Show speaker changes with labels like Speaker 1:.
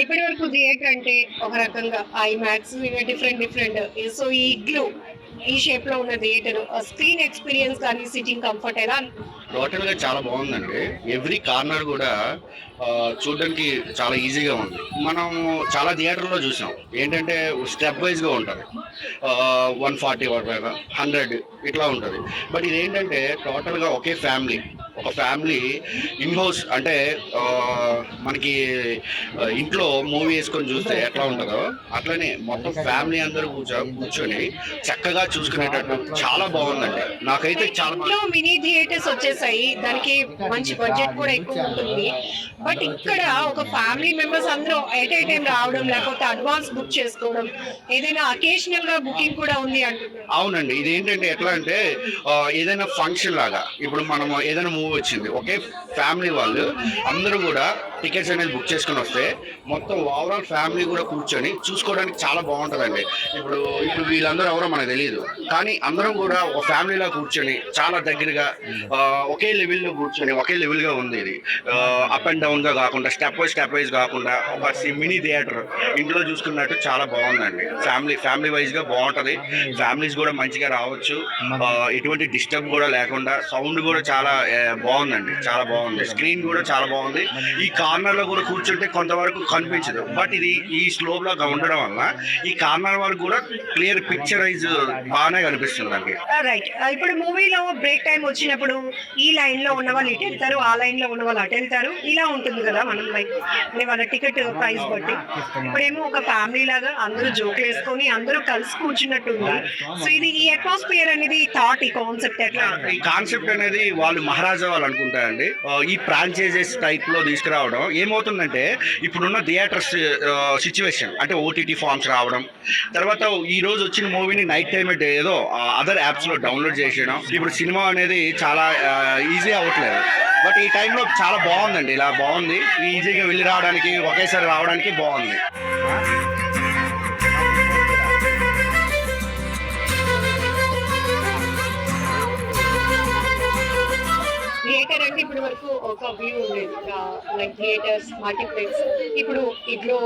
Speaker 1: ఇప్పటి వరకు థియేటర్ అంటే ఒక రకంగా ఐమాక్స్ డిఫరెంట్ డిఫరెంట్. సో ఈ ఇగ్లు ఈ షేప్ లో ఉన్న థియేటర్ స్క్రీన్ ఎక్స్పీరియన్స్ కానీ సిట్టింగ్ కంఫర్ట్ ఎలా
Speaker 2: టోటల్ గా చాలా బాగుందండి. ఎవ్రీ కార్నర్ కూడా చూడడానికి చాలా ఈజీగా ఉంది. మనం చాలా థియేటర్లో చూసాం ఏంటంటే స్టెప్ వైజ్ గా ఉంటుంది. 140 100 ఇట్లా ఉంటుంది. బట్ ఇది ఏంటంటే టోటల్ గా ఒకే ఫ్యామిలీ, ఒక ఫ్యామిలీ ఇన్ హౌస్ అంటే మనకి ఇంట్లో మూవీ వేసుకొని చూస్తే ఎట్లా ఉంటుందో అట్లనే మొత్తం ఫ్యామిలీ అందరూ కూర్చొని చక్కగా చూసుకునేటట్టు చాలా బాగుందండి. నాకైతే చాలా
Speaker 1: మినీ థియేటర్స్ వచ్చేసాయి, దానికి మంచి బడ్జెట్ కూడా ఎక్కువ ఉంటుంది. బట్ ఇక్కడ ఒక ఫ్యామిలీ మెంబర్స్ అందరూ ఎట్ ఏ టైం రావడం, లేకపోతే అడ్వాన్స్ బుక్ చేసుకోవడం, ఏదైనా అకేషనల్ గా బుకింగ్ కూడా ఉంది అంటున్నారు.
Speaker 2: అవునండి, ఇది ఏంటంటే ఎట్లా అంటే ఏదైనా ఫంక్షన్ లాగా ఇప్పుడు మనం ఏదైనా మూవీ వచ్చింది, ఒకే ఫ్యామిలీ వాళ్ళు అందరూ కూడా టికెట్స్ అనేది బుక్ చేసుకుని వస్తే మొత్తం ఓవరాల్ ఫ్యామిలీ కూడా కూర్చొని చూసుకోవడానికి చాలా బాగుంటుందండి. ఇప్పుడు ఇప్పుడు వీళ్ళందరూ ఎవరో మనకు తెలియదు, కానీ అందరం కూడా ఒక ఫ్యామిలీలా కూర్చొని చాలా దగ్గరగా ఒకే లెవెల్లో కూర్చొని ఒకే లెవెల్గా ఉంది. ఇది అప్ అండ్ డౌన్గా కాకుండా స్టెప్ వైజ్ కాకుండా ఒక మినీ థియేటర్ ఇంట్లో చూసుకున్నట్టు చాలా బాగుందండి. ఫ్యామిలీ వైజ్గా బాగుంటుంది. ఫ్యామిలీస్ కూడా మంచిగా రావచ్చు, ఎటువంటి డిస్టర్బ్ కూడా లేకుండా. సౌండ్ కూడా చాలా బాగుందండి, చాలా బాగుంది. స్క్రీన్ కూడా చాలా బాగుంది. ఈ కార్నర్ లో కూడా కూర్చుంటే కొంతవరకు కనిపించదు, బట్ ఇది ఈ స్లోప్ లాగా ఉండడం వల్ల ఈ కార్నర్ వరకు కూడా క్లియర్ పిక్చరైజ్ బాగానే కనిపిస్తుందండి.
Speaker 1: రైట్. ఇప్పుడు మూవీలో బ్రేక్ టైం వచ్చినప్పుడు ఈ లైన్ లో ఉన్న వాళ్ళు ఇటు వెళ్తారు, ఆ లైన్ లో ఉన్న వాళ్ళు అటు వెళ్తారు, ఇలా ఉంటుంది కదా మనం లైక్ వాళ్ళ టికెట్ ప్రైస్ బట్టి. ఇప్పుడేమో ఒక ఫ్యామిలీ లాగా అందరూ జోకులు వేసుకొని అందరూ కలిసి కూర్చున్నట్టు ఉంది. సో ఇది ఈ అట్మాస్ఫియర్ అనేది థాట్, ఈ కాన్సెప్ట్ ఎట్లా?
Speaker 2: ఈ కాన్సెప్ట్ అనేది వాళ్ళు మహారాజా వాళ్ళు అనుకుంటారండి. ఈ ఫ్రాంచైజెస్ టైప్ లో తీసుకురావడం ఏమవుతుందంటే ఇప్పుడున్న థియేటర్స్ సిచ్యువేషన్ అంటే ఓటీటీ ఫార్మ్స్ రావడం, తర్వాత ఈ రోజు వచ్చిన మూవీని నైట్ టైం ఏదో అదర్ యాప్స్ లో డౌన్లోడ్ చేసేయడం. ఇప్పుడు సినిమా అనేది చాలా ఈజీ అవ్వట్లేదు, బట్ ఈ టైంలో చాలా బాగుందండి. ఇలా బాగుంది, ఈజీగా వెళ్ళి రావడానికి, ఒకేసారి రావడానికి బాగుంది.
Speaker 1: థియేటర్ అంటే ఇప్పటి వరకు ఒక వ్యూ ఉండేది, లైక్ థియేటర్స్ మల్టీప్లెక్స్. ఇప్పుడు ఇట్లో